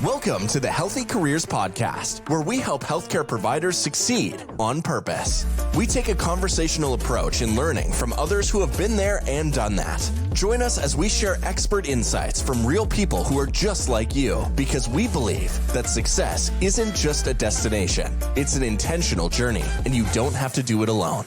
Welcome to the Healthy Careers Podcast, where we help healthcare providers succeed on purpose. We take a conversational approach in learning from others who have been there and done that. Join us as we share expert insights from real people who are just like you, because we believe that success isn't just a destination, it's an intentional journey, and you don't have to do it alone.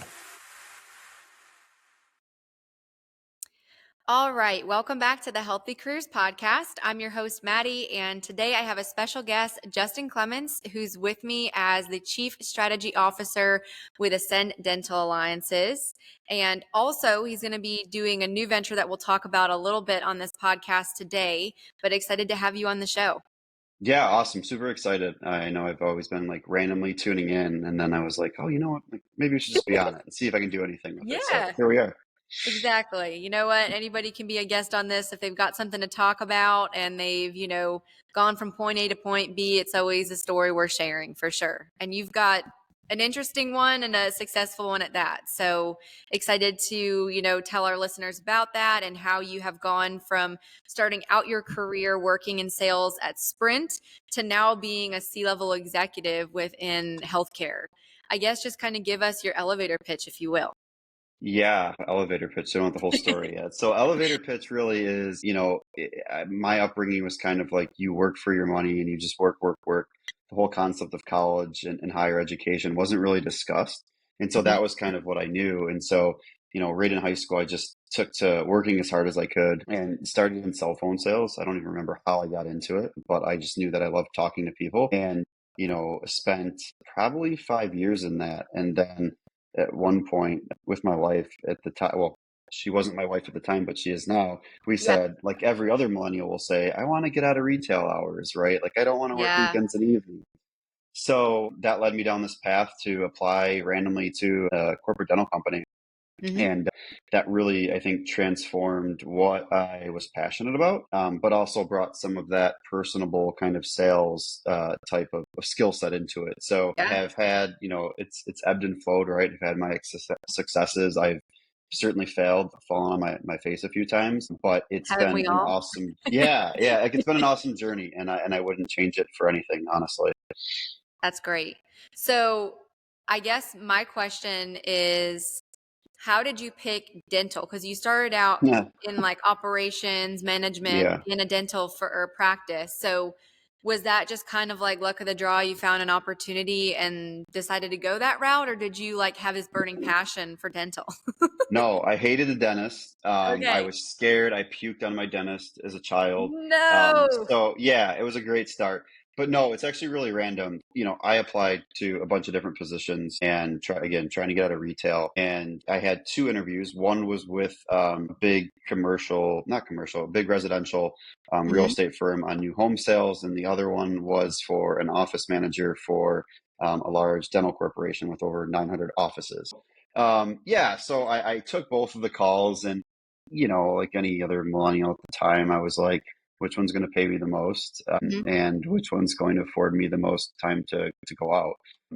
All right, welcome back to the Healthy Careers Podcast. I'm your host, Maddie, and today I have a special guest, Justin Clements, who's with me as the Chief Strategy Officer with Ascend Dental Alliances. And also, he's going to be doing a new venture that we'll talk about a little bit on this podcast today, but excited to have you on the show. Yeah, awesome. Super excited. I know I've always been like randomly tuning in, and then I was like, oh, you know what? Like, maybe we should just be on it and see if I can do anything with it. So here we are. Exactly. You know what? Anybody can be a guest on this if they've got something to talk about and they've, gone from point A to point B. It's always a story worth sharing for sure. And you've got an interesting one and a successful one at that. So excited to, tell our listeners about that and how you have gone from starting out your career working in sales at Sprint to now being a C-level executive within healthcare. I guess just kind of give us your elevator pitch, if you will. Yeah, elevator pitch. So I don't want the whole story yet. So elevator pitch really is, my upbringing was kind of like you work for your money and you just work. The whole concept of college and higher education wasn't really discussed. And so that was kind of what I knew. And so, right in high school, I just took to working as hard as I could and started in cell phone sales. I don't even remember how I got into it, but I just knew that I loved talking to people and, spent probably 5 years in that. And then at one point with my wife at the time, well, she wasn't my wife at the time, but she is now. We said, like every other millennial will say, I want to get out of retail hours, right? Like I don't want to work weekends and evenings. So that led me down this path to apply randomly to a corporate dental company. And that really, I think, transformed what I was passionate about, but also brought some of that personable kind of sales type of skill set into it. So I have had, it's ebbed and flowed, right? I've had my successes. I've certainly failed, fallen on my face a few times, but it's been an awesome, like it's been an awesome journey, and I wouldn't change it for anything, honestly. That's great. So I guess my question is, how did you pick dental? Because you started out in like operations, management in a dental for practice. So was that just kind of like luck of the draw? You found an opportunity and decided to go that route, or did you like have this burning passion for dental? No, I hated the dentist. I was scared. I puked on my dentist as a child. No. So yeah, it was a great start. But no, it's actually really random. I applied to a bunch of different positions and trying to get out of retail. And I had 2 interviews. One was with big big residential real estate firm on new home sales. And the other one was for an office manager for a large dental corporation with over 900 offices. So I took both of the calls and, like any other millennial at the time, I was like, which one's going to pay me the most and which one's going to afford me the most time to go out.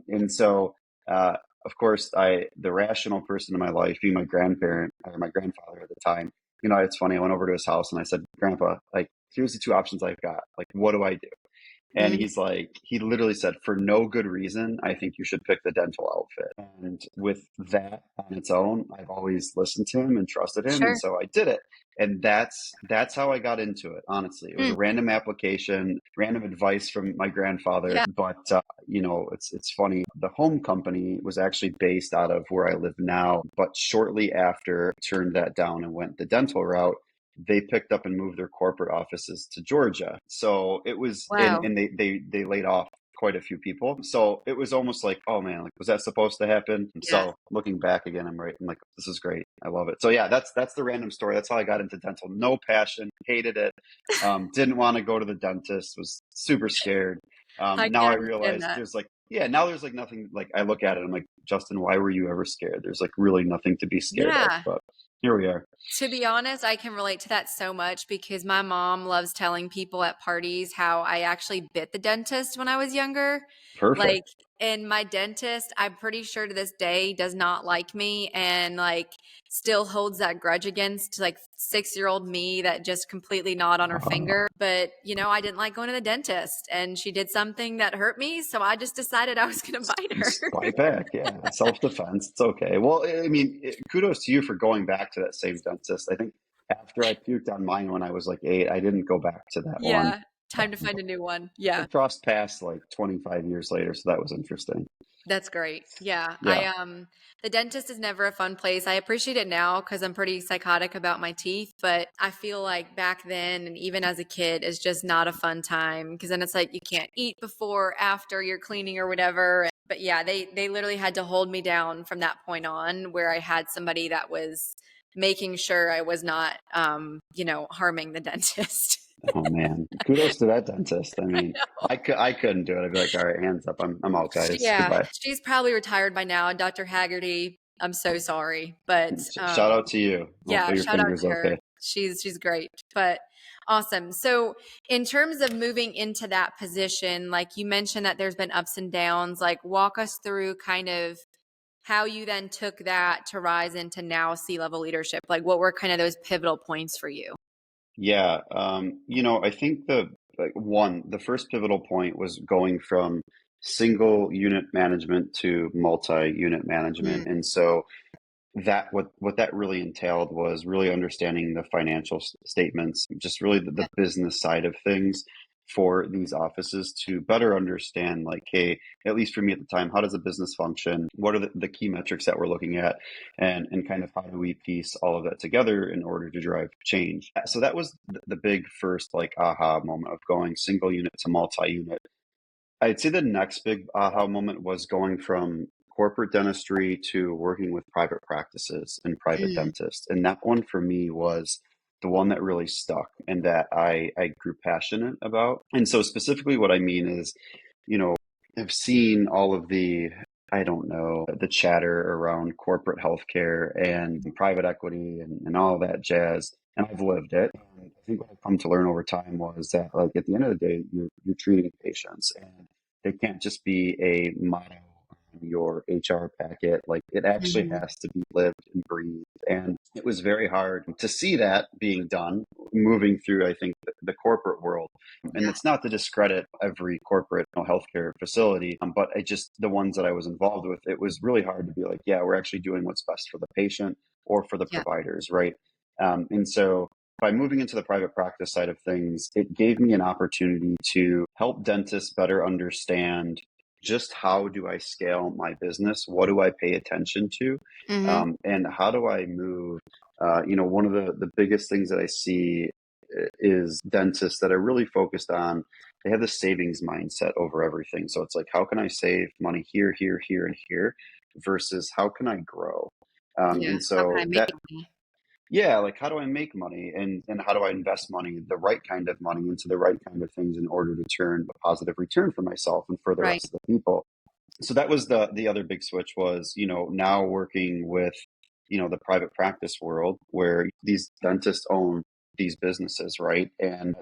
And so, of course, the rational person in my life, being my grandparent or my grandfather at the time, it's funny. I went over to his house and I said, Grandpa, like, here's the 2 options I've got. Like, what do I do? And he's like, he literally said, for no good reason, I think you should pick the dental outfit. And with that on its own, I've always listened to him and trusted him. And so I did it. And that's how I got into it. Honestly, it was a random application, random advice from my grandfather. Yeah. But, it's funny. The home company was actually based out of where I live now. But shortly after I turned that down and went the dental route, they picked up and moved their corporate offices to Georgia. So it was, and they laid off quite a few people. So it was almost like, oh man, like, was that supposed to happen? Yeah. So looking back again, I'm like, this is great. I love it. So yeah, that's the random story. That's how I got into dental. No passion, hated it. Didn't want to go to the dentist, was super scared. Now I realize there's like nothing, like I look at it, I'm like, Justin, why were you ever scared? There's like really nothing to be scared of, but here we are. To be honest, I can relate to that so much because my mom loves telling people at parties how I actually bit the dentist when I was younger. Perfect. Like And my dentist, I'm pretty sure to this day, does not like me and like still holds that grudge against like 6-year-old me that just completely gnawed on her finger. But, you know, I didn't like going to the dentist and she did something that hurt me. So I just decided I was going to bite her. Fight back. Yeah. Self-defense. It's okay. Well, I mean, kudos to you for going back to that same dentist. I think after I puked on mine when I was like 8, I didn't go back to that one. Yeah. Time to find a new one. Yeah. It crossed paths like 25 years later. So that was interesting. That's great. Yeah. Yeah. The dentist is never a fun place. I appreciate it now because I'm pretty psychotic about my teeth, but I feel like back then and even as a kid is just not a fun time because then it's like you can't eat before, after you're cleaning or whatever. But yeah, they literally had to hold me down from that point on where I had somebody that was making sure I was not, harming the dentist. Oh man, kudos to that dentist. I mean, I couldn't do it. I'd be like, all right, hands up. I'm out, guys. Yeah, Goodbye. she's probably retired by now. Dr. Haggerty, I'm so sorry, but Shout out to you. yeah, Hopefully your shout out finger's to her. okay. She's great, but awesome. So in terms of moving into that position, like you mentioned that there's been ups and downs, like walk us through kind of how you then took that to rise into now C-level leadership. Like what were kind of those pivotal points for you? Yeah. I think the first pivotal point was going from single unit management to multi-unit management. And so that what that really entailed was really understanding the financial statements, just really the business side of things for these offices to better understand, like, hey, at least for me at the time, how does a business function? What are the key metrics that we're looking at? And kind of how do we piece all of that together in order to drive change? So that was the big first like aha moment of going single unit to multi-unit. I'd say the next big aha moment was going from corporate dentistry to working with private practices and private Mm, dentists. And that one for me was the one that really stuck and that I grew passionate about. And so specifically what I mean is, you know, I've seen all of I don't know, the chatter around corporate healthcare and private equity and all that jazz. And I've lived it. And I think what I've come to learn over time was that, like, at the end of the day, you're treating patients, and they can't just be a motto on your HR packet. Like, it actually mhm. has to be lived and breathed. And it was very hard to see that being done, moving through, I think, the corporate world. And Yeah, it's not to discredit every corporate healthcare facility, but the ones that I was involved with, it was really hard to be like, yeah, we're actually doing what's best for the patient or for the yeah. providers, right? And so by moving into the private practice side of things, it gave me an opportunity to help dentists better understand just how do I scale my business? What do I pay attention to? Mhm. And how do I move? One of the biggest things that I see is dentists that are really focused on, they have the savings mindset over everything. So it's like, how can I save money here, here, here, and here versus how can I grow? Yeah. And How can I so make that money? yeah, like how do I make money and how do I invest money, the right kind of money into the right kind of things in order to turn a positive return for myself and for the Right. rest of the people. So that was the other big switch was, now working with, the private practice world where these dentists own these businesses, right? And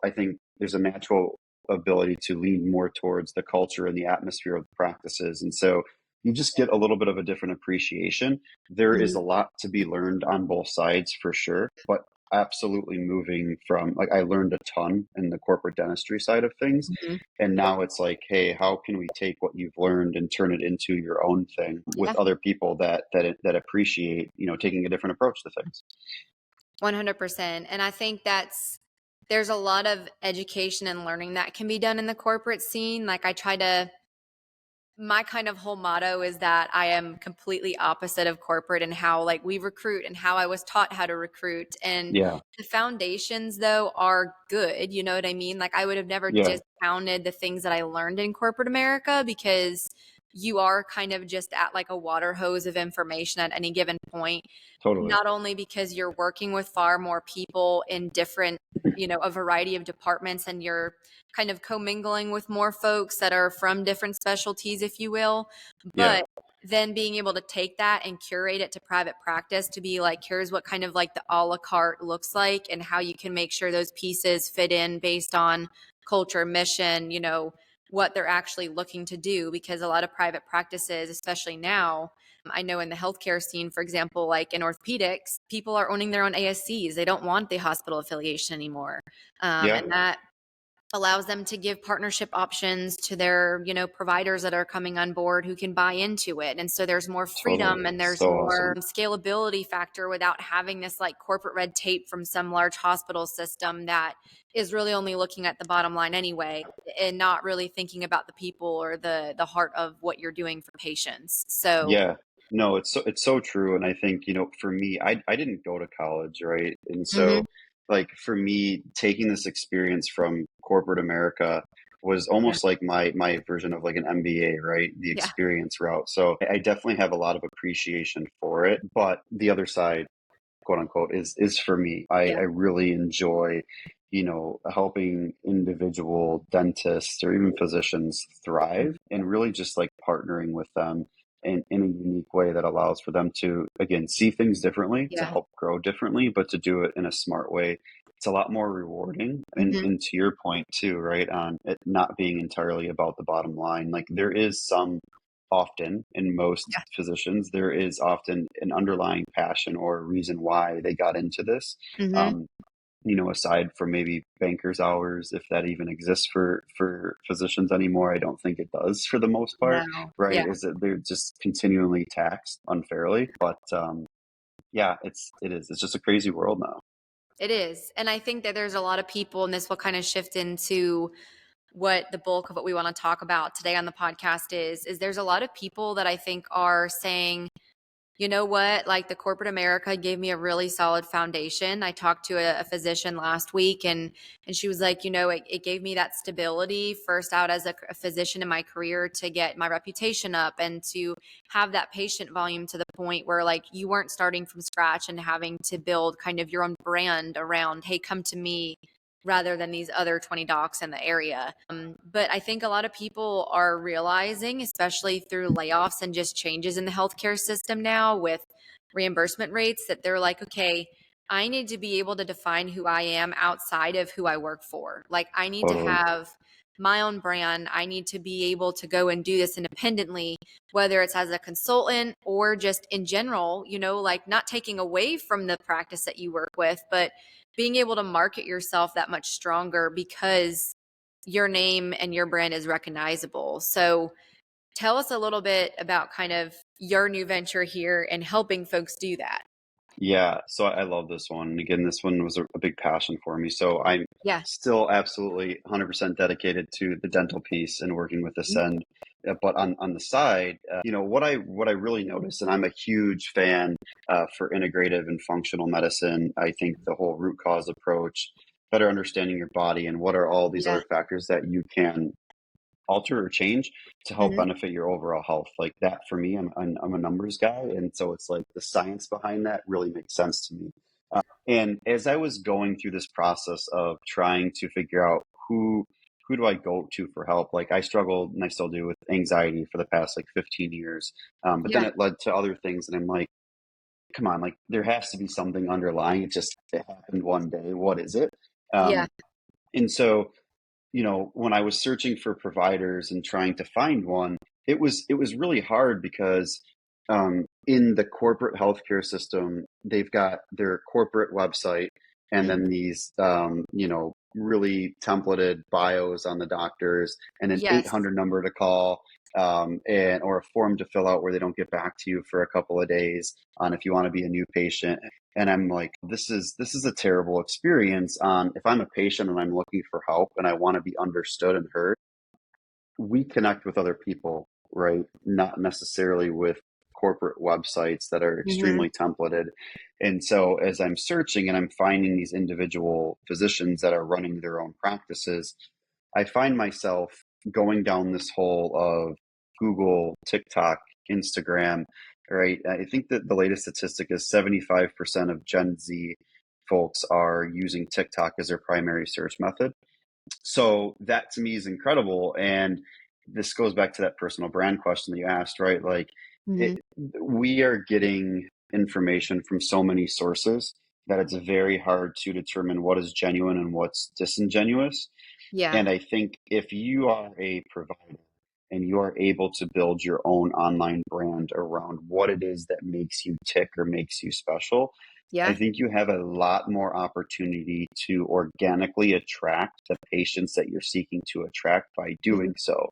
I think there's a natural ability to lean more towards the culture and the atmosphere of the practices. And so you just get a little bit of a different appreciation. There is Mhm, a lot to be learned on both sides for sure, but absolutely moving from, like, I learned a ton in the corporate dentistry side of things. mhm. And now it's like, hey, how can we take what you've learned and turn it into your own thing with Yeah, other people that appreciate, taking a different approach to things. 100%. And I think there's a lot of education and learning that can be done in the corporate scene. Like my kind of whole motto is that I am completely opposite of corporate and how like we recruit and how I was taught how to recruit. And Yeah, the foundations though are good. You know what I mean? Like I would have never yeah, discounted the things that I learned in corporate America because you are kind of just at like a water hose of information at any given point. totally. Not only because you're working with far more people in different, a variety of departments and you're kind of commingling with more folks that are from different specialties, if you will. Yeah, But then being able to take that and curate it to private practice to be like, here's what kind of like the a la carte looks like and how you can make sure those pieces fit in based on culture, mission, what they're actually looking to do, because a lot of private practices, especially now, I know in the healthcare scene, for example, like in orthopedics, people are owning their own ASCs. They don't want the hospital affiliation anymore. Yeah, And that allows them to give partnership options to their, providers that are coming on board who can buy into it. And so there's more totally. freedom and there's So more awesome. scalability factor without having this like corporate red tape from some large hospital system that is really only looking at the bottom line anyway and not really thinking about the people or the heart of what you're doing for patients. So, Yeah. No, it's so true. And I think, for me, I didn't go to college, right? And mhm, so like for me, taking this experience from corporate America was yeah, almost like my version of like an MBA, right? The yeah, experience route. So I definitely have a lot of appreciation for it. But the other side, quote unquote, is for me. I yeah, really enjoy, helping individual dentists or even physicians thrive and really just like partnering with them in a unique way that allows for them to, again, see things differently, to yeah, help grow differently, but to do it in a smart way. It's a lot more rewarding. mhm, And to your point too, right, on it not being entirely about the bottom line, like there is some often in most yeah, physicians, there is often an underlying passion or a reason why they got into this. mhm, Um, aside from maybe banker's hours, if that even exists for physicians anymore, I don't think it does for the most part, no, right? yeah. Is that they're just continually taxed unfairly. But yeah, it's just a crazy world now. It is. And I think that there's a lot of people, and this will kind of shift into what the bulk of what we want to talk about today on the podcast is there's a lot of people that I think are saying, you know what, like the corporate America gave me a really solid foundation. I talked to a physician last week and she was like, it gave me that stability first out as a physician in my career to get my reputation up and to have that patient volume to the point where like you weren't starting from scratch and having to build kind of your own brand around, hey, come to me rather than these other 20 docs in the area. But I think a lot of people are realizing, especially through layoffs and just changes in the healthcare system now with reimbursement rates, that they're like, okay, I need to be able to define who I am outside of who I work for. Like, I need to Totally. have my own brand. I need to be able to go and do this independently, whether it's as a consultant or just in general, like not taking away from the practice that you work with, but being able to market yourself that much stronger because your name and your brand is recognizable. So tell us a little bit about kind of your new venture here and helping folks do that. Yeah, so I love this one. And again, this one was a big passion for me. So I'm Yeah. still absolutely 100% dedicated to the dental piece and working with Ascend. But on the side, what I really noticed, and I'm a huge fan for integrative and functional medicine. I think the whole root cause approach, better understanding your body, and what are all these Yeah. other factors that you can alter or change to help Mhm. benefit your overall health. Like that for me, I'm a numbers guy, and so it's like the science behind that really makes sense to me. And as I was going through this process of trying to figure out who do I go to for help, like I struggled and I still do with anxiety for the past like 15 years. But then Yeah. it led to other things, and I'm like, come on, like there has to be something underlying. It happened one day. What is it? Yeah. Um, and so when I was searching for providers and trying to find one, it was really hard because in the corporate healthcare system, they've got their corporate website and Mhm. then these really templated bios on the doctors and an Yes. 800 number to call, and or a form to fill out where they don't get back to you for a couple of days on if you want to be a new patient. And I'm like, this is a terrible experience. If I'm a patient and I'm looking for help and I want to be understood and heard, we connect with other people, right? Not necessarily with corporate websites that are Mhm. extremely templated. And so as I'm searching and I'm finding these individual physicians that are running their own practices, I find myself going down this hole of Google, TikTok, Instagram, right? I think that the latest statistic is 75% of Gen Z folks are using TikTok as their primary search method. So that to me is incredible. And this goes back to that personal brand question that you asked, right? Like it, Mhm. we are getting information from so many sources that it's very hard to determine what is genuine and what's disingenuous. Yeah. And I think if you are a provider and you are able to build your own online brand around what it is that makes you tick or makes you special, I Yeah. think you have a lot more opportunity to organically attract the patients that you're seeking to attract by Hmm. doing so.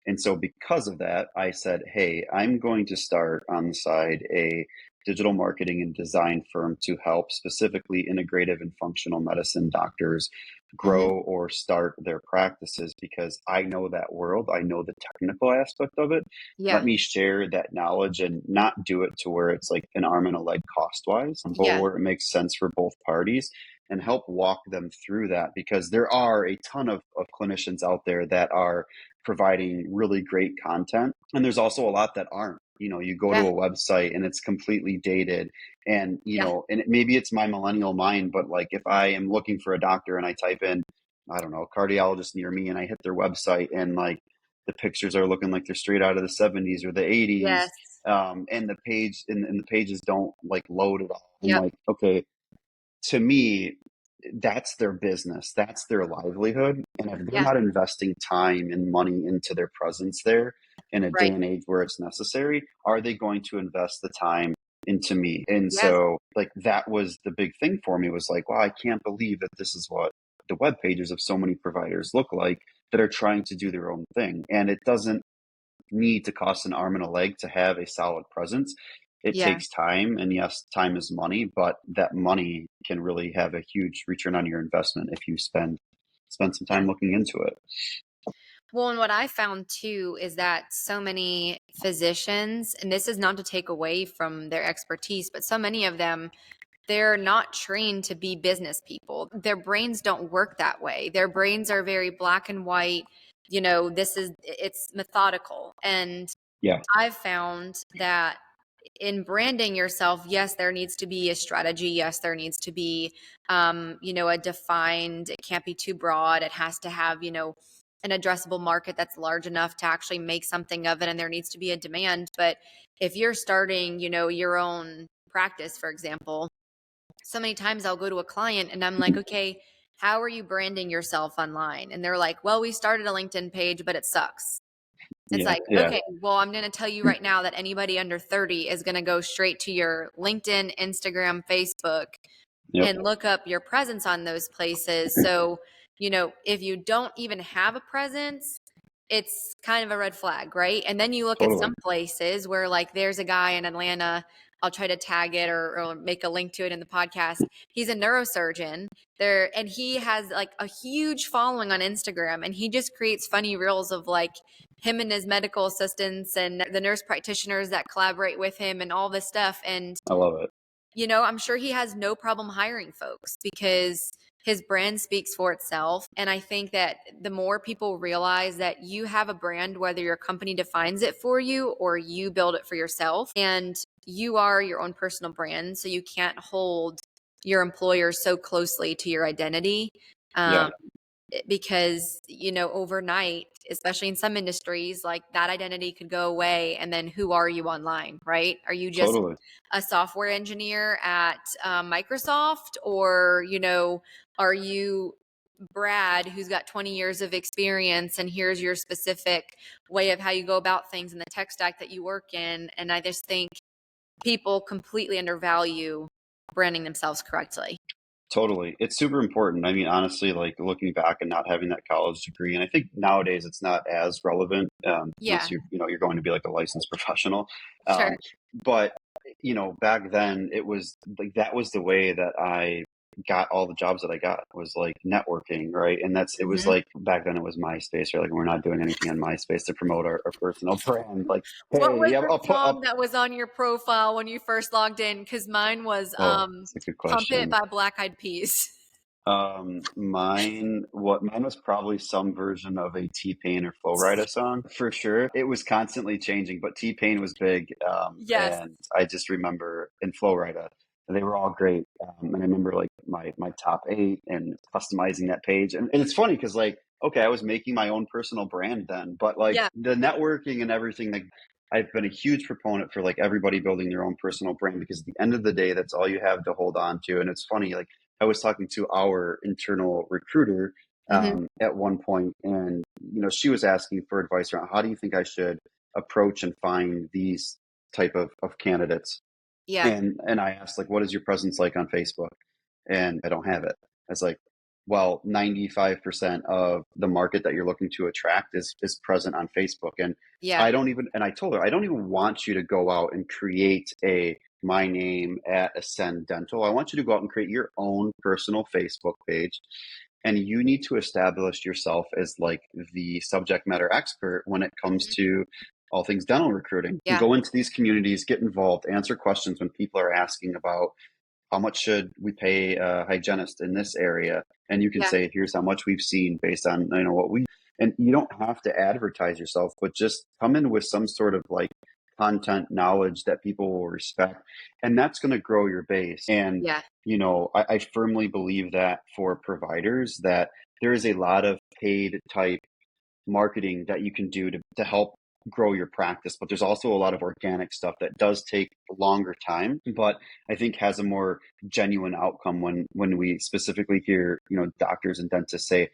And so, because of that, I said, hey, I'm going to start on the side a digital marketing and design firm to help specifically integrative and functional medicine doctors Hmm. grow or start their practices because I know that world. I know the technical aspect of it. Let Yeah. me share that knowledge and not do it to where it's like an arm and a leg cost wise, but Yeah. where it makes sense for both parties and help walk them through that because there are a ton of clinicians out there that are providing really great content. And there's also a lot that aren't. You know, you go to Yeah. a website and it's completely dated. And, Yeah. maybe it's my millennial mind, but like if I am looking for a doctor and I type in, I don't know, cardiologist near me and I hit their website and like the pictures are looking like they're straight out of the 70s or the 80s. Yes. And the page and the pages don't like load at all. I'm Yep. like, okay, to me, that's their business, that's their livelihood. And if they're Yeah. not investing time and money into their presence there in a day Right. and age where it's necessary, are they going to invest the time into me? And Yeah. so, like, that was the big thing for me was like, wow, I can't believe that this is what the web pages of so many providers look like that are trying to do their own thing. And it doesn't need to cost an arm and a leg to have a solid presence. It Yeah. takes time, and yes, time is money, but that money can really have a huge return on your investment if you spend some Yeah. time looking into it. Well, and what I found too is that so many physicians, and this is not to take away from their expertise, but so many of them, they're not trained to be business people. Their brains don't work that way. Their brains are very black and white. It's methodical. And Yeah, I've found that in branding yourself, yes, there needs to be a strategy. Yes, there needs to be, a defined, it can't be too broad. It has to have, an addressable market that's large enough to actually make something of it. And there needs to be a demand. But if you're starting, your own practice, for example, so many times I'll go to a client and I'm like, okay, how are you branding yourself online? And they're like, well, we started a LinkedIn page, but it sucks. It's yeah, like, yeah, okay, well, I'm going to tell you right now that anybody under 30 is going to go straight to your LinkedIn, Instagram, Facebook, yep, and look up your presence on those places. So, if you don't even have a presence, it's kind of a red flag, right? And then you look at totally. some places where, like, there's a guy in Atlanta. I'll try to tag it or make a link to it in the podcast. He's a neurosurgeon there, and he has like a huge following on Instagram, and he just creates funny reels of like him and his medical assistants and the nurse practitioners that collaborate with him and all this stuff. And I love it. I'm sure he has no problem hiring folks because his brand speaks for itself. And I think that the more people realize that you have a brand, whether your company defines it for you or you build it for yourself, and you are your own personal brand, so you can't hold your employer so closely to your identity. Yeah, Um, because overnight, especially in some industries, like that identity could go away, and then who are you online, right? Are you just totally. a software engineer at Microsoft, or are you Brad, who's got 20 years of experience, and here's your specific way of how you go about things in the tech stack that you work in? And I just think people completely undervalue branding themselves correctly. Totally. It's super important. I mean, honestly, like looking back and not having that college degree, and I think nowadays it's not as relevant Yeah. unless you're going to be like a licensed professional. Sure. Um, but back then it was like that was the way that I got all the jobs that I got was like networking, right? And it was Mhm. like back then it was MySpace, right? Like we're not doing anything on MySpace to promote our personal brand. Like, What hey, was yeah, the I'll put song up. that was on your profile when you first logged in? Because mine was Oh, it's a good Pump It question. by Black Eyed Peas. Mine was probably some version of a T-Pain or Flow Rida song for sure. It was constantly changing, but T-Pain was big. Yes. And I just remember in Flow Rida, they were all great. And I remember like my top 8 and customizing that page. And it's funny because like, okay, I was making my own personal brand then, but like Yeah. the networking and everything, like I've been a huge proponent for like everybody building their own personal brand because at the end of the day, that's all you have to hold on to. And it's funny, like I was talking to our internal recruiter at one point, and she was asking for advice around how do you think I should approach and find these type of candidates. Yeah. And I asked, like, what is your presence like on Facebook? And I don't have it. I was like, well, 95% of the market that you're looking to attract is present on Facebook. And Yeah. I told her, I don't even want you to go out and create my name at Ascend Dental. I want you to go out and create your own personal Facebook page. And you need to establish yourself as like the subject matter expert when it comes Mhm. to all things dental recruiting. Yeah. Go into these communities, get involved, answer questions when people are asking about how much should we pay a hygienist in this area, and you can Yeah. say, here's how much we've seen based on what we. And you don't have to advertise yourself, but just come in with some sort of like content knowledge that people will respect, and that's going to grow your base. And Yeah. I firmly believe that for providers, that there is a lot of paid type marketing that you can do to help grow your practice, but there's also a lot of organic stuff that does take a longer time, but I think has a more genuine outcome when we specifically hear doctors and dentists say,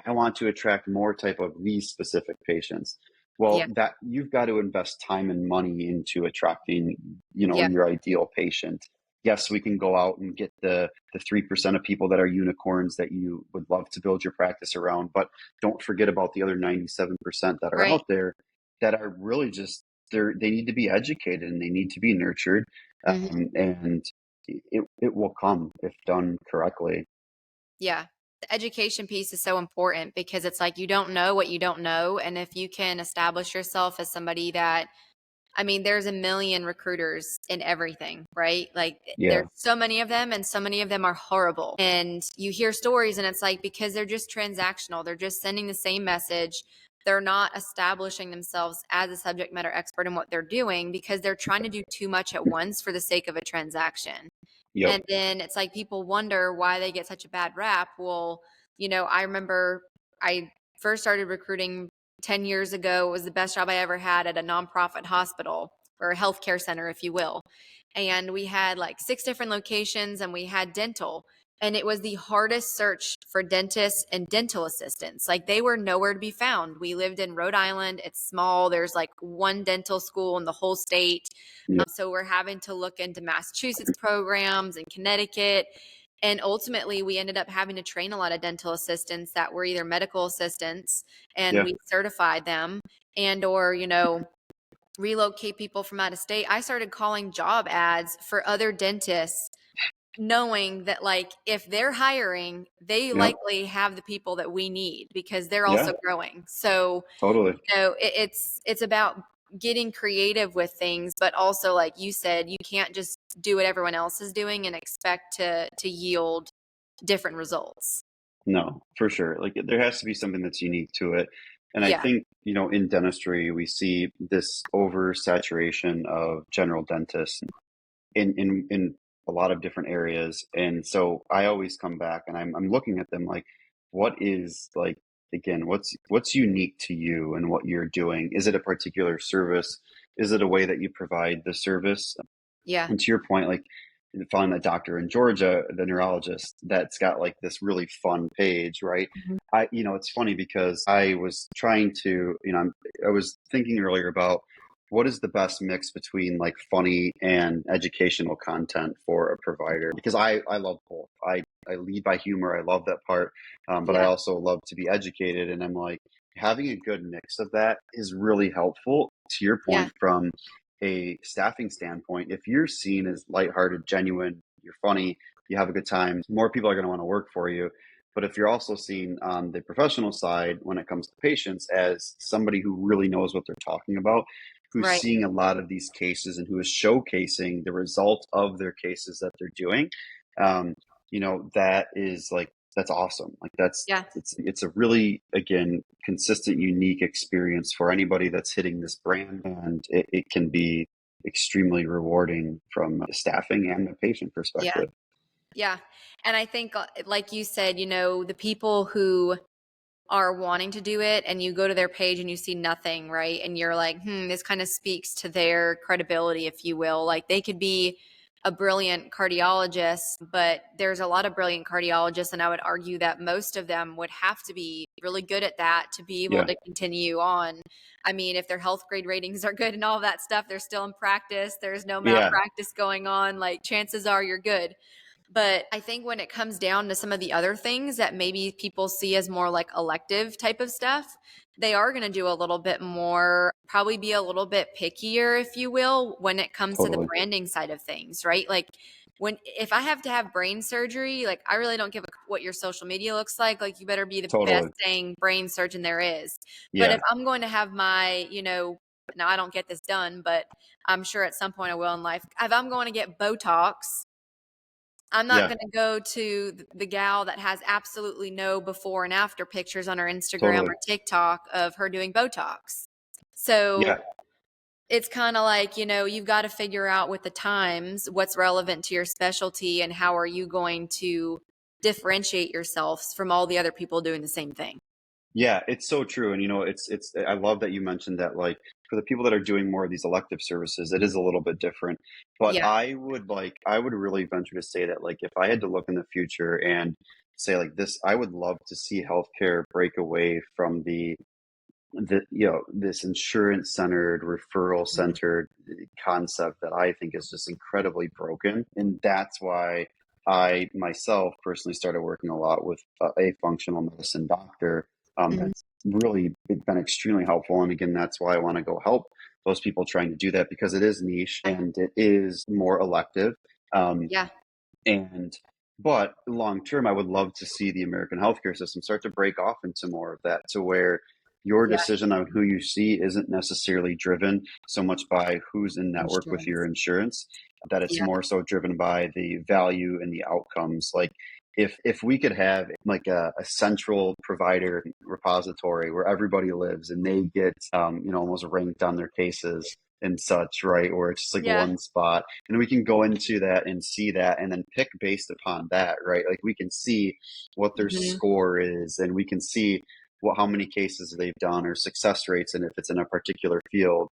I want to attract more type of these specific patients. Well, Yeah. that you've got to invest time and money into attracting Yeah. your ideal patient. Yes, we can go out and get the 3% of people that are unicorns that you would love to build your practice around, but don't forget about the other 97% that are Right. out there that are really just they need to be educated and they need to be nurtured, Mhm. and it will come if done correctly. Yeah. The education piece is so important because it's like you don't know what you don't know. And if you can establish yourself as somebody that, I mean, there's a million recruiters in everything, right? Like Yeah, there's so many of them and so many of them are horrible. And you hear stories and it's like because they're just transactional, they're just sending the same message. They're not establishing themselves as a subject matter expert in what they're doing because they're trying to do too much at once for the sake of a transaction. yep, And then it's like people wonder why they get such a bad rap. Well, I remember I first started recruiting 10 years ago. It was the best job I ever had at a nonprofit hospital or a healthcare center, if you will. And we had like 6 different locations and we had dental. And it was the hardest search for dentists and dental assistants. Like they were nowhere to be found. We lived in Rhode Island. It's small. There's like one dental school in the whole state. yep, So we're having to look into Massachusetts programs and Connecticut. And ultimately, we ended up having to train a lot of dental assistants that were either medical assistants and yeah, we certified them and or, relocate people from out of state. I started calling job ads for other dentists knowing that like if they're hiring, they yep, likely have the people that we need because they're yeah, also growing. So totally. it's about getting creative with things, but also like you said, you can't just do what everyone else is doing and expect to yield different results. No, for sure. Like there has to be something that's unique to it. And I Yeah. think, in dentistry, we see this oversaturation of general dentists in a lot of different areas. And so I always come back and I'm looking at them like, what is like, again, what's unique to you and what you're doing? Is it a particular service? Is it a way that you provide the service? Yeah. And to your point, like following that doctor in Georgia, the neurologist, that's got like this really fun page, right? Mhm. It's funny because I was trying to, I was thinking earlier about what is the best mix between like funny and educational content for a provider, because I love both. I lead by humor. I love that part. But I Yeah. also love to be educated. And I'm like, having a good mix of that is really helpful to your Yeah. point from a staffing standpoint. If you're seen as lighthearted, genuine, you're funny, you have a good time, more people are going to want to work for you. But if you're also seen on the professional side when it comes to patients as somebody who really knows what they're talking about, who's Right. seeing a lot of these cases and who is showcasing the result of their cases that they're doing, um, that is like, that's awesome. Like Yeah. it's a really, again, consistent, unique experience for anybody that's hitting this brand, and it can be extremely rewarding from a staffing and a patient Yeah. perspective. Yeah. And I think, like you said, the people who are wanting to do it and you go to their page and you see nothing, right? And you're like, this kind of speaks to their credibility, if you will. Like they could be a brilliant cardiologist, but there's a lot of brilliant cardiologists, and I would argue that most of them would have to be really good at that to be able Yeah. to continue on. I mean, if their health grade ratings are good and all that stuff, they're still in practice. There's no Yeah. malpractice going on. Like, chances are you're good. But I think when it comes down to some of the other things that maybe people see as more like elective type of stuff, they are going to do a little bit more, probably be a little bit pickier, if you will, when it comes to the Totally. branding side of things, right? Like, if I have to have brain surgery, like, I really don't give a what your social media looks like. Like, you better be the best Totally. dang brain surgeon there is. But Yeah. if I'm going to have my, now I don't get this done, but I'm sure at some point I will in life. If I'm going to get Botox, I'm not Yeah. going to go to the gal that has absolutely no before and after pictures on her Instagram Totally. or TikTok of her doing Botox. So Yeah. it's kind of like, you've got to figure out with the times what's relevant to your specialty and how are you going to differentiate yourselves from all the other people doing the same thing. Yeah, it's so true. And it's I love that you mentioned that, like, for the people that are doing more of these elective services, it is a little bit different. But Yeah. I would really venture to say that, like, if I had to look in the future and say like this, I would love to see healthcare break away from this insurance centered, referral Mhm. centered concept that I think is just incredibly broken. And that's why I myself personally started working a lot with a functional medicine doctor. Mhm. That's really been extremely helpful. And again, that's why I want to go help those people trying to do that, because it is niche and it is more elective. Um, Yeah. and but long term, I would love to see the American healthcare system start to break off into more of that, to where your Yeah. decision on who you see isn't necessarily driven so much by who's in network with your Insurance. insurance, that it's Yeah. more so driven by the value and the outcomes. Like, if we could have like a central provider repository where everybody lives and they get almost ranked on their cases and such, right? Or it's just like Yeah. one spot, and we can go into that and see that and then pick based upon that, right? Like, we can see what their Mhm. score is, and we can see how many cases they've done or success rates, and if it's in a particular field,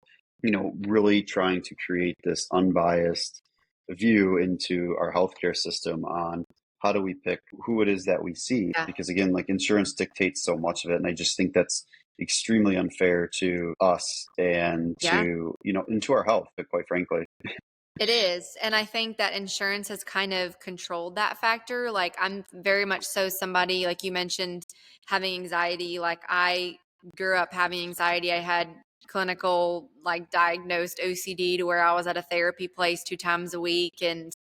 really trying to create this unbiased view into our healthcare system on how do we pick who it is that we see, Yeah. because again, like, insurance dictates so much of it, and I just think that's extremely unfair to us and Yeah. into our health, but quite frankly. It is. And I think that insurance has kind of controlled that factor. Like, I'm very much so somebody, like you mentioned, having anxiety. Like, I grew up having anxiety. I had clinical, like, diagnosed OCD to where I was at a therapy place 2 times a week. And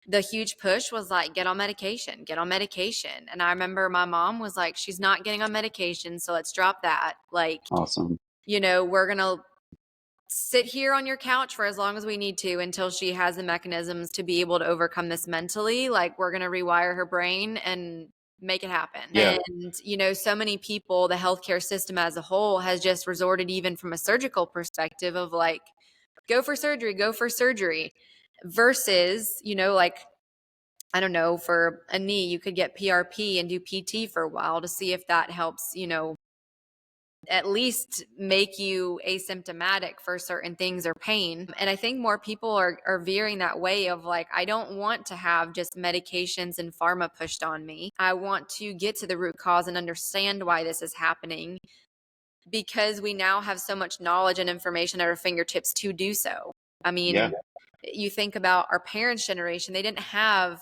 the huge push was like, get on medication, get on medication. And I remember my mom was like, she's not getting on medication, so let's drop that. Like, Awesome. we're going to sit here on your couch for as long as we need to until she has the mechanisms to be able to overcome this mentally. Like, we're going to rewire her brain and make it happen. Yeah. And, so many people, the healthcare system as a whole has just resorted, even from a surgical perspective, of like, go for surgery versus, like, I don't know, for a knee, you could get PRP and do PT for a while to see if that helps, at least make you asymptomatic for certain things or pain. And I think more people are veering that way of like, I don't want to have just medications and pharma pushed on me. I want to get to the root cause and understand why this is happening, because we now have so much knowledge and information at our fingertips to do so. I Yeah. mean, you think about our parents' generation, they didn't have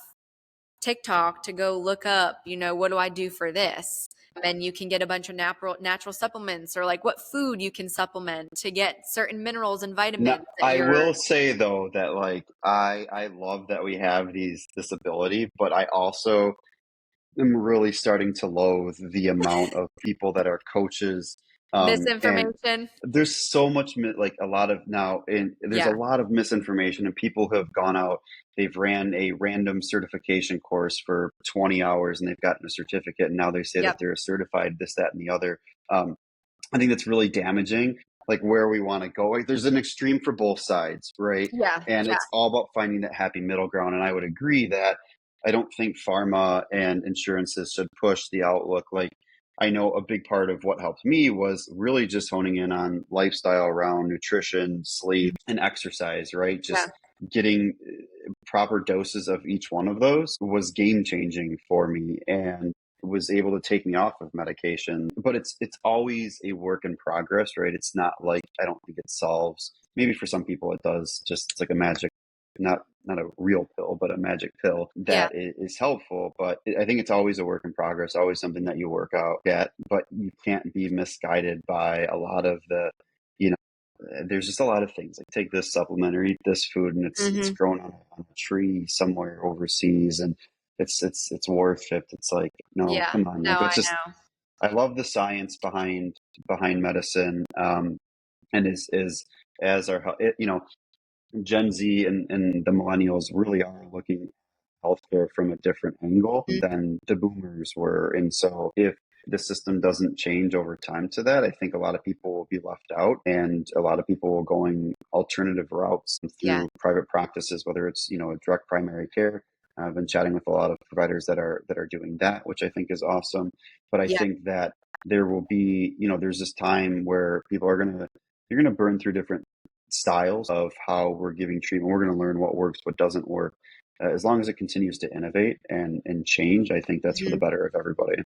TikTok to go look up, what do I do for this? And you can get a bunch of natural supplements, or like what food you can supplement to get certain minerals and No, vitamins that I you're. will say though that, like, I love that we have this ability, but I also am really starting to loathe the amount of people that are coaches, and Misinformation. there's so much like a lot of now, and there's a Yeah. lot of misinformation, and people who have gone out, they've ran a random certification course for 20 hours and they've gotten a certificate, and now they say that Yep. they're certified this, that, and the other. I think that's really damaging, like where we want to go. Like, there's an extreme for both sides, right? Yeah. And Yeah. it's all about finding that happy middle ground. And I would agree that I don't think pharma and insurances should push the outlook. Like, I know a big part of what helped me was really just honing in on lifestyle around nutrition, sleep, and exercise, right? Yeah. Just getting proper doses of each one of those was game changing for me and was able to take me off of medication. But it's always a work in progress, right? It's not like, I don't think it solves, maybe for some people it does, just it's like a magic, not a real pill, but a magic pill Yeah. that is helpful. But I think it's always a work in progress, always something that you work out at, but you can't be misguided by a lot of the, you know, there's just a lot of things like take this supplement or eat this food and it's Hmm. grown on a tree somewhere overseas and it's worth it. It's like, no, Yeah. come on. No, Like, let's I just, know. I love the science behind medicine. And as our, Gen Z and the millennials really are looking at healthcare from a different angle Mhm. than the boomers were. And so if the system doesn't change over time to that, I think a lot of people will be left out and a lot of people will going alternative routes Yeah. through private practices, whether it's, a direct primary care. I've been chatting with a lot of providers that are doing that, which I think is awesome. But I Yeah. think that there will be, there's this time where people are you're going to burn through different styles of how we're giving treatment. We're going to learn what works, what doesn't work. As long as it continues to innovate and change, I think that's for the Mhm. better of everybody.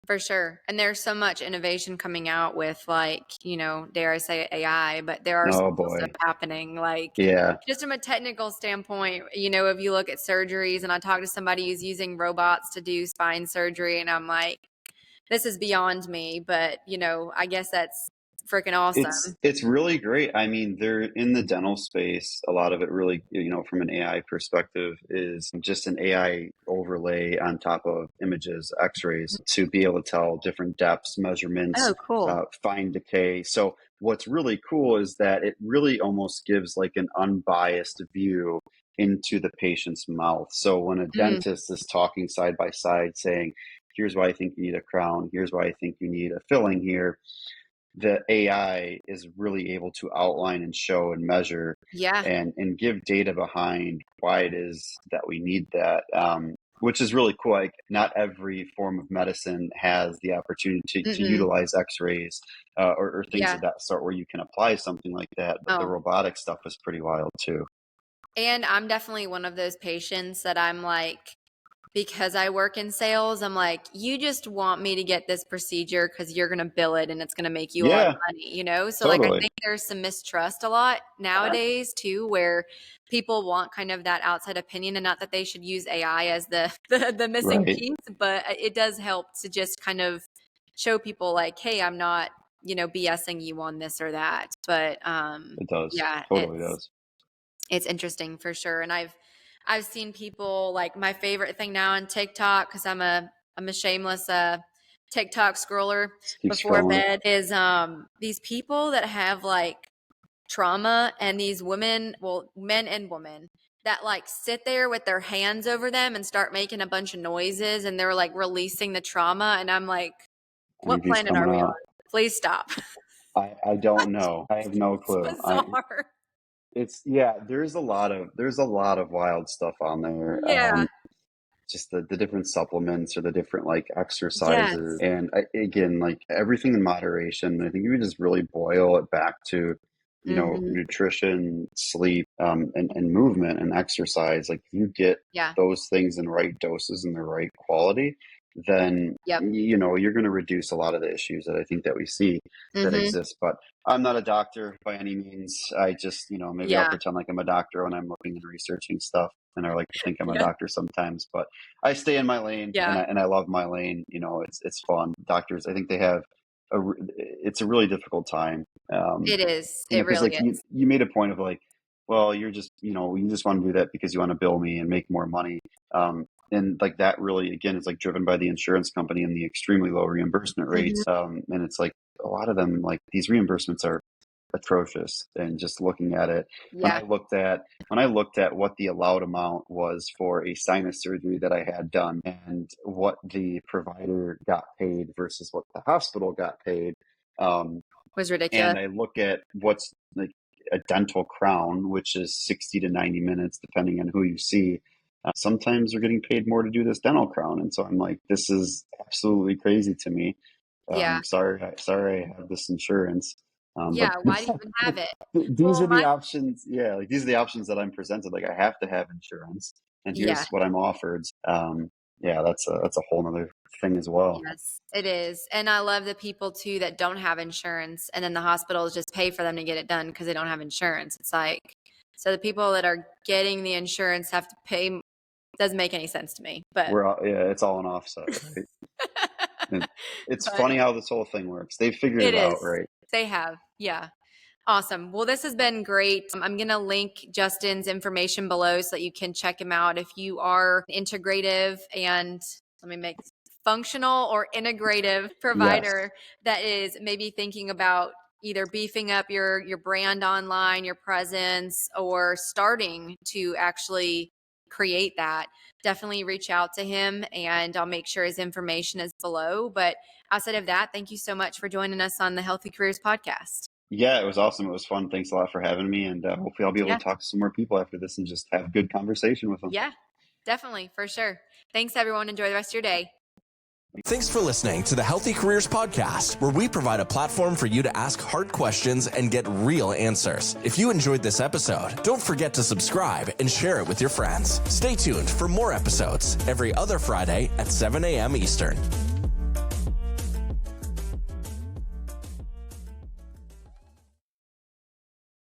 For sure. And there's so much innovation coming out with like, dare I say AI, but there are Oh still stuff boy. happening. Like Yeah. just from a technical standpoint, if you look at surgeries and I talk to somebody who's using robots to do spine surgery and I'm like, this is beyond me, but I guess that's freaking awesome. It's really great. I mean, they're in the dental space. A lot of it really, from an AI perspective, is just an AI overlay on top of images, X-rays, to be able to tell different depths, measurements, Oh, cool. fine decay. So what's really cool is that it really almost gives like an unbiased view into the patient's mouth. So when a Mm, dentist is talking side by side, saying, "Here's why I think you need a crown. Here's why I think you need a filling here," the AI is really able to outline and show and measure yeah. and give data behind why it is that we need that, which is really cool. Like, not every form of medicine has the opportunity to Mm-mm. utilize X-rays or things Yeah. of that sort where you can apply something like that. But the Oh, robotic stuff is pretty wild too. and I'm definitely one of those patients that I'm like, because I work in sales, I'm like, you just want me to get this procedure because you're going to bill it and it's going to make you a lot of Yeah, money? So, like, I totally. think there's some mistrust a lot nowadays, too, where people want kind of that outside opinion. And not that they should use AI as the missing Right. piece, but it does help to just kind of show people, like, hey, I'm not, BSing you on this or that. But It does. yeah, Totally does. it's interesting for sure. And I've seen people, like, my favorite thing now on TikTok, because I'm a shameless TikTok scroller Just keep before scrolling. bed, is these people that have like trauma, and these women, well, men and women, that like sit there with their hands over them and start making a bunch of noises, and they're like releasing the trauma, and I'm like, what Energies planet are coming we out. on? Please stop. I don't know. I have no It's clue. bizarre. It's yeah, there's a lot of wild stuff on there. Yeah. Just the different supplements or the different like exercises, Yes. and again, like everything in moderation. I think if we just really boil it back to, Hmm. nutrition, sleep, and movement and exercise. Like, if you get Yeah. those things in right doses and the right quality, then Yep. you're going to reduce a lot of the issues that I think that we see that Hmm. exist. But I'm not a doctor by any means. I just, maybe I'll Yeah. pretend like I'm a doctor when I'm looking and researching stuff. And I like to think I'm a Yeah. doctor sometimes, but I stay in my lane and Yeah. I love my lane. It's fun. Doctors, I think they have it's a really difficult time. It is. It Because really like is. you made a point of like, well, you're just, you just want to do that because you want to bill me and make more money. And like that really, again, is like driven by the insurance company and the extremely low reimbursement Hmm. rates. And it's like a lot of them, like these reimbursements are atrocious. And just looking at it, when I Yeah. looked at when I looked at what the allowed amount was for a sinus surgery that I had done and what the provider got paid versus what the hospital got paid, um, Was ridiculous. and I look at what's like a dental crown, which is 60 to 90 minutes, depending on who you see. Sometimes they're getting paid more to do this dental crown. And so I'm like, this is absolutely crazy to me. Yeah. Sorry, I have this insurance. Yeah, But why do you even have it? these Well, are the options. Yeah, like these are the options that I'm presented. Like I have to have insurance, and yeah, here's what I'm offered. Yeah, that's a whole nother thing as well. yes, it is. And I love the people too that don't have insurance and then the hospitals just pay for them to get it done because they don't have insurance. It's like, so the people that are getting the insurance have to pay. Doesn't make any sense to me, but Yeah, it's all an offset, right? And it's but funny how this whole thing works. They figured it it out, is. right? They have. Yeah. Awesome. Well, this has been great. I'm going to link Justin's information below so that you can check him out if you are integrative and let me make functional or integrative Yes. provider that is maybe thinking about either beefing up your brand online, your presence, or starting to actually create that. Definitely reach out to him and I'll make sure his information is below. But outside of that, thank you so much for joining us on the Healthy Careers podcast. Yeah, it was awesome. It was fun. Thanks a lot for having me, and hopefully I'll be able Yeah. to talk to some more people after this and just have a good conversation with them. Yeah, definitely. For sure. Thanks, everyone. Enjoy the rest of your day. Thanks for listening to the Healthy Careers Podcast, where we provide a platform for you to ask hard questions and get real answers. If you enjoyed this episode, don't forget to subscribe and share it with your friends. Stay tuned for more episodes every other Friday at 7 a.m. Eastern.